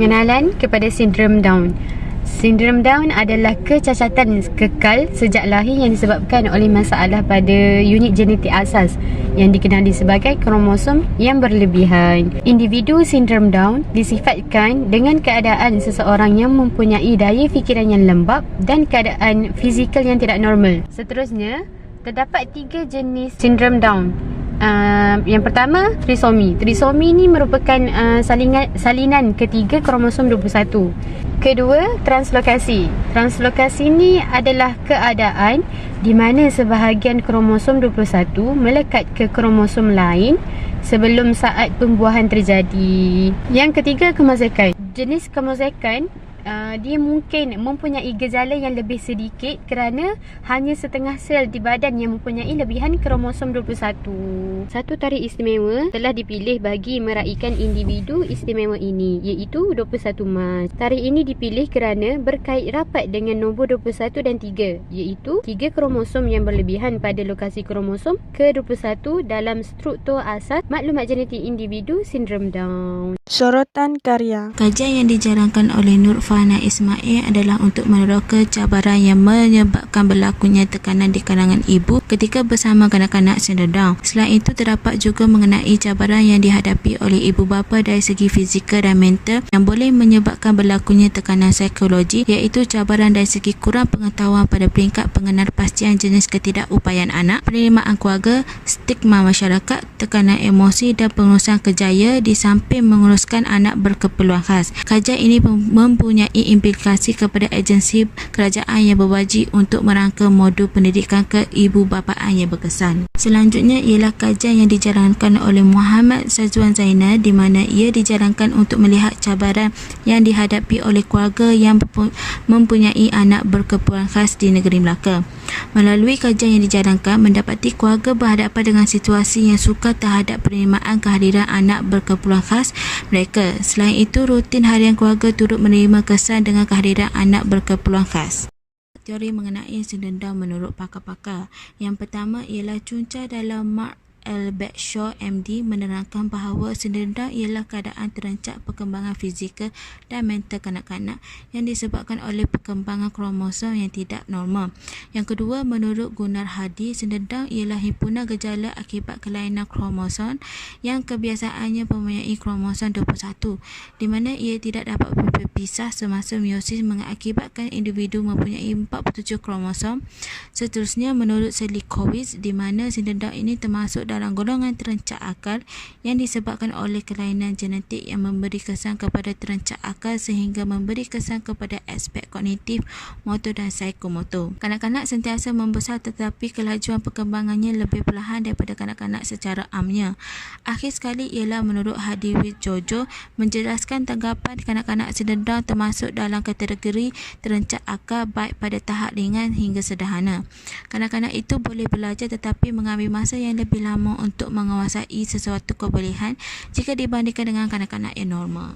Pengenalan kepada sindrom Down. Sindrom Down adalah kecacatan kekal sejak lahir yang disebabkan oleh masalah pada unit genetik asas yang dikenali sebagai kromosom yang berlebihan. Individu sindrom Down disifatkan dengan keadaan seseorang yang mempunyai daya fikiran yang lembab dan keadaan fizikal yang tidak normal. Seterusnya, terdapat 3 jenis sindrom Down. Yang pertama, trisomi. Trisomi ni merupakan salinan ketiga kromosom 21. Kedua, translokasi. Translokasi ni adalah keadaan di mana sebahagian kromosom 21 melekat ke kromosom lain sebelum saat pembuahan terjadi. Yang ketiga, kemozakan. Jenis kemozakan dia mungkin mempunyai gejala yang lebih sedikit kerana hanya setengah sel di badan yang mempunyai lebihan kromosom 21. Satu tarikh istimewa telah dipilih bagi meraihkan individu istimewa ini, iaitu 21 Mac. Tarikh ini dipilih kerana berkait rapat dengan nombor 21 dan 3, iaitu 3 kromosom yang berlebihan pada lokasi kromosom ke-21 dalam struktur asas maklumat genetik individu sindrom Down. Sorotan karya. Kajian yang dijalankan oleh Nur Fana Ismail adalah untuk meneroka cabaran yang menyebabkan berlakunya tekanan di kalangan ibu ketika bersama kanak-kanak sindrom Down. Selain itu, terdapat juga mengenai cabaran yang dihadapi oleh ibu bapa dari segi fizikal dan mental yang boleh menyebabkan berlakunya tekanan psikologi, iaitu cabaran dari segi kurang pengetahuan pada peringkat pengenalpastian jenis ketidakupayaan anak, penerimaan keluarga, stigma masyarakat, tekanan emosi dan pengurusan kerjaya di samping menguruskan anak berkeperluan khas. Kajian ini mempunyai implikasi kepada agensi kerajaan yang berwajib untuk merangka modul pendidikan keibubapaan yang berkesan. Selanjutnya ialah kajian yang dijalankan oleh Muhammad Sazwan Zainal, di mana ia dijalankan untuk melihat cabaran yang dihadapi oleh keluarga yang mempunyai anak berkeperluan khas di negeri Melaka. Melalui kajian yang dijalankan, mendapati keluarga berhadapan dengan situasi yang sukar terhadap penerimaan kehadiran anak berkeperluan khas mereka. Selain itu, rutin harian keluarga turut menerima kesan dengan kehadiran anak berkeperluan khas. Teori mengenai sindrom Down menurut pakar-pakar. Yang pertama ialah cunca dalam Mark L. Bagshaw MD menerangkan bahawa sindrom Down ialah keadaan terancak perkembangan fizikal dan mental kanak-kanak yang disebabkan oleh perkembangan kromosom yang tidak normal. Yang kedua, menurut Gunnar Hadi, sindrom Down ialah himpunan gejala akibat kelainan kromosom yang kebiasaannya mempunyai kromosom 21, di mana ia tidak dapat berpisah semasa meiosis mengakibatkan individu mempunyai 47 kromosom. Seterusnya, menurut Selikowitz, di mana sindrom Down ini termasuk dalam golongan terancak akal yang disebabkan oleh kelainan genetik yang memberi kesan kepada terancak akal sehingga memberi kesan kepada aspek kognitif, motor dan psikomotor. Kanak-kanak sentiasa membesar tetapi kelajuan perkembangannya lebih perlahan daripada kanak-kanak secara amnya. Akhir sekali ialah menurut Hadiwit Jojo menjelaskan tanggapan kanak-kanak sindrom Down termasuk dalam kategori terancak akal baik pada tahap ringan hingga sederhana. Kanak-kanak itu boleh belajar tetapi mengambil masa yang lebih lama untuk menguasai sesuatu kebolehan jika dibandingkan dengan kanak-kanak yang normal.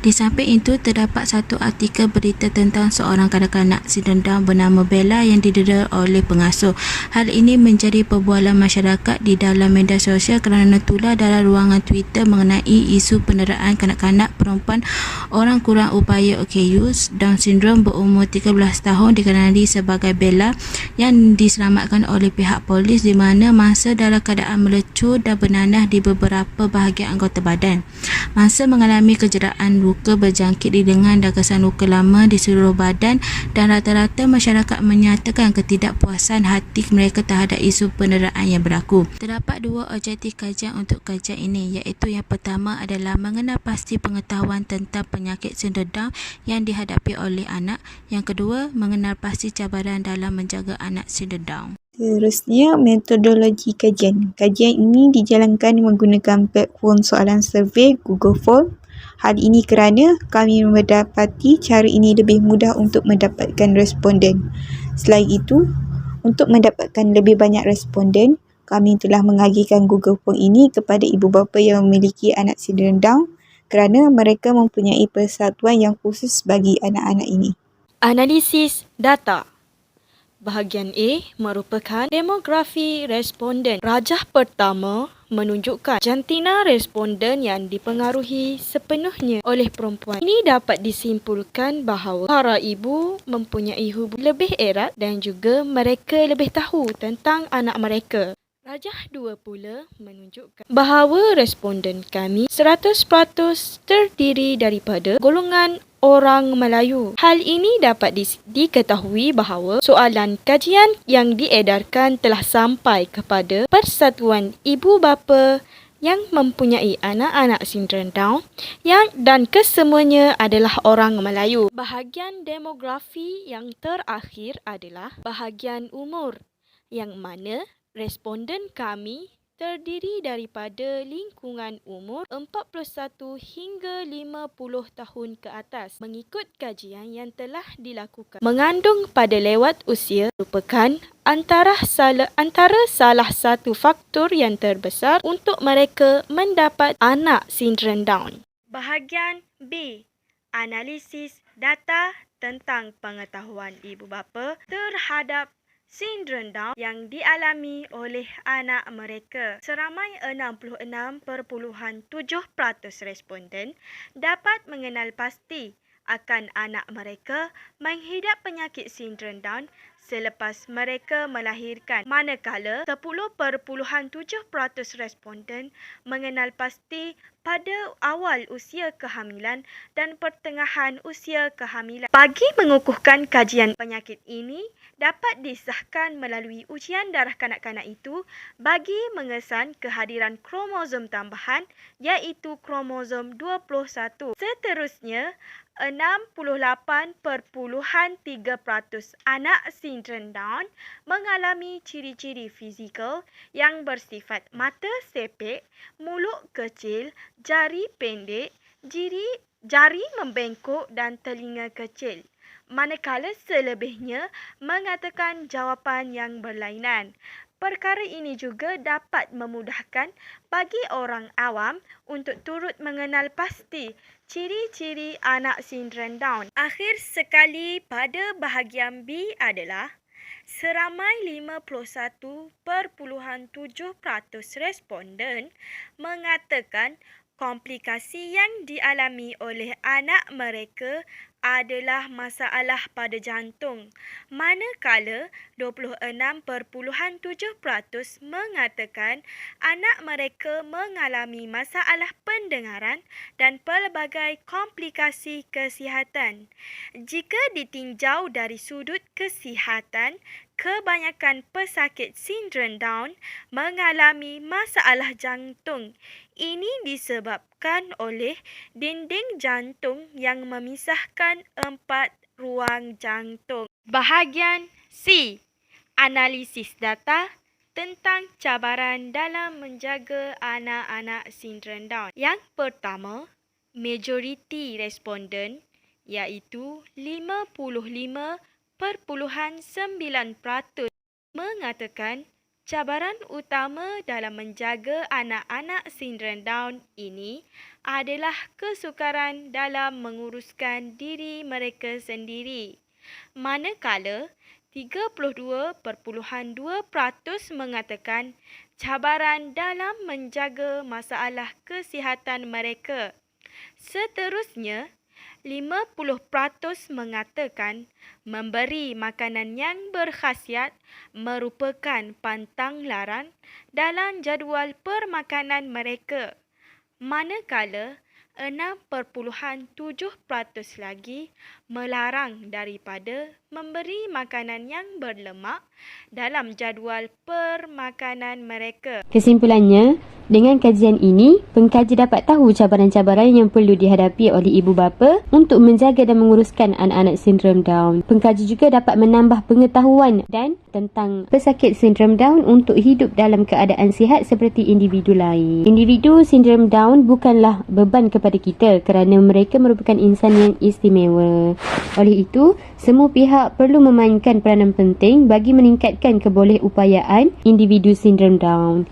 Di samping itu, terdapat satu artikel berita tentang seorang kanak-kanak sindrom Down bernama Bella yang didera oleh pengasuh. Hal ini menjadi perbualan masyarakat di dalam media sosial kerana tular dalam ruangan Twitter mengenai isu penderaan kanak-kanak perempuan orang kurang upaya OKU Down syndrome berumur 13 tahun dikenali sebagai Bella yang diselamatkan oleh pihak polis di mana masa dalam keadaan melecur dan bernanah di beberapa bahagian anggota badan. Masa mengalami kecederaan, luka berjangkit di lengan dan kesan luka lama di seluruh badan, dan rata-rata masyarakat menyatakan ketidakpuasan hati mereka terhadap isu penderaan yang berlaku. Terdapat 2 objektif kajian untuk kajian ini, iaitu yang pertama adalah mengenal pasti pengetahuan tentang penyakit sindrom Down yang dihadapi oleh anak. Yang kedua, mengenal pasti cabaran dalam menjaga anak sindrom Down. Seterusnya, metodologi kajian. Kajian ini dijalankan menggunakan platform soalan survei Google Form. Hal ini kerana kami mendapati cara ini lebih mudah untuk mendapatkan responden. Selain itu, untuk mendapatkan lebih banyak responden, kami telah mengagikan Google Form ini kepada ibu bapa yang memiliki anak sindrom Down kerana mereka mempunyai persatuan yang khusus bagi anak-anak ini. Analisis data. Bahagian A merupakan demografi responden. Rajah pertama menunjukkan jantina responden yang dipengaruhi sepenuhnya oleh perempuan. Ini dapat disimpulkan bahawa para ibu mempunyai hubungan lebih erat dan juga mereka lebih tahu tentang anak mereka. Rajah 2 pula menunjukkan bahawa responden kami 100% terdiri daripada golongan orang Melayu. Hal ini dapat diketahui bahawa soalan kajian yang diedarkan telah sampai kepada Persatuan Ibu Bapa yang mempunyai anak-anak sindrom Down dan kesemuanya adalah orang Melayu. Bahagian demografi yang terakhir adalah bahagian umur, yang mana responden kami terdiri daripada lingkungan umur 41 hingga 50 tahun ke atas. Mengikut kajian yang telah dilakukan, mengandung pada lewat usia merupakan antara salah satu faktor yang terbesar untuk mereka mendapat anak sindrom Down. Bahagian B, analisis data tentang pengetahuan ibu bapa terhadap sindrom Down yang dialami oleh anak mereka. Seramai 66.7% responden dapat mengenal pasti akan anak mereka mengidap penyakit sindrom Down selepas mereka melahirkan, manakala 10.7% responden mengenal pasti pada awal usia kehamilan dan pertengahan usia kehamilan. Bagi mengukuhkan kajian penyakit ini dapat disahkan melalui ujian darah kanak-kanak itu bagi mengesan kehadiran kromosom tambahan iaitu kromosom 21. Seterusnya, 68.3% anak sindrom Down mengalami ciri-ciri fizikal yang bersifat mata sepek, mulut kecil, jari pendek, jari membengkok dan telinga kecil. Manakala selebihnya mengatakan jawapan yang berlainan. Perkara ini juga dapat memudahkan bagi orang awam untuk turut mengenal pasti ciri-ciri anak sindrom Down. Akhir sekali, pada bahagian B adalah seramai 51.7% responden mengatakan komplikasi yang dialami oleh anak mereka adalah masalah pada jantung, manakala 26.7% mengatakan anak mereka mengalami masalah pendengaran dan pelbagai komplikasi kesihatan. Jika ditinjau dari sudut kesihatan, kebanyakan pesakit sindrom Down mengalami masalah jantung. Ini disebabkan oleh dinding jantung yang memisahkan 4 ruang jantung. Bahagian C, analisis data tentang cabaran dalam menjaga anak-anak sindrom Down. Yang pertama, majoriti responden iaitu 55.9% mengatakan cabaran utama dalam menjaga anak-anak sindrom Down ini adalah kesukaran dalam menguruskan diri mereka sendiri. Manakala 32.2% mengatakan cabaran dalam menjaga masalah kesihatan mereka. Seterusnya, 50% mengatakan memberi makanan yang berkhasiat merupakan pantang larang dalam jadual permakanan mereka, manakala 6.7% lagi melarang daripada memberi makanan yang berlemak dalam jadual permakanan mereka. Kesimpulannya, dengan kajian ini, pengkaji dapat tahu cabaran-cabaran yang perlu dihadapi oleh ibu bapa untuk menjaga dan menguruskan anak-anak sindrom Down. Pengkaji juga dapat menambah pengetahuan dan tentang pesakit sindrom Down untuk hidup dalam keadaan sihat seperti individu lain. Individu sindrom Down bukanlah beban kepada kita kerana mereka merupakan insan yang istimewa. Oleh itu, semua pihak perlu memainkan peranan penting bagi meningkatkan kebolehupayaan individu sindrom Down.